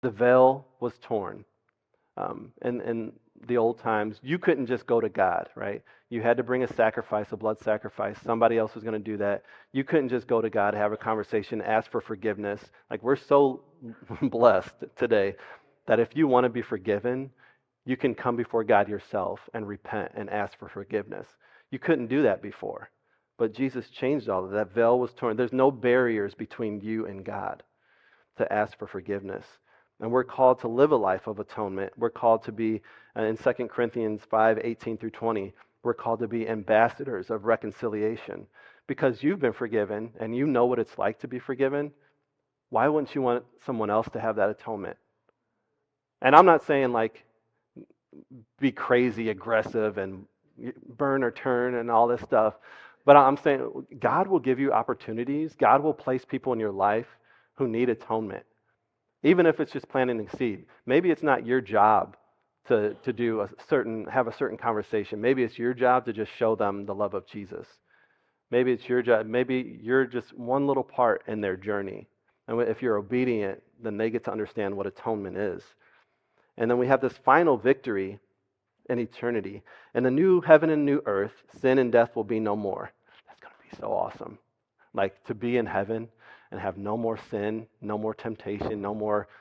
The veil was torn. In the old times, you couldn't just go to God, right? You had to bring a sacrifice, a blood sacrifice. Somebody else was going to do that. You couldn't just go to God, have a conversation, ask for forgiveness. Like, we're so blessed today that if you want to be forgiven, you can come before God yourself and repent and ask for forgiveness. You couldn't do that before. But Jesus changed all of that. That veil was torn. There's no barriers between you and God to ask for forgiveness. And we're called to live a life of atonement. We're called to be, in 2 Corinthians 5:18-20, we're called to be ambassadors of reconciliation. Because you've been forgiven and you know what it's like to be forgiven, why wouldn't you want someone else to have that atonement? And I'm not saying like be crazy, aggressive, and burn or turn and all this stuff. But I'm saying God will give you opportunities. God will place people in your life who need atonement. Even if it's just planting a seed. Maybe it's not your job to have a certain conversation. Maybe it's your job to just show them the love of Jesus. Maybe it's your job. Maybe you're just one little part in their journey. And if you're obedient, then they get to understand what atonement is. And then we have this final victory in eternity. In the new heaven and new earth, sin and death will be no more. That's going to be so awesome. Like, to be in heaven and have no more sin, no more temptation, no more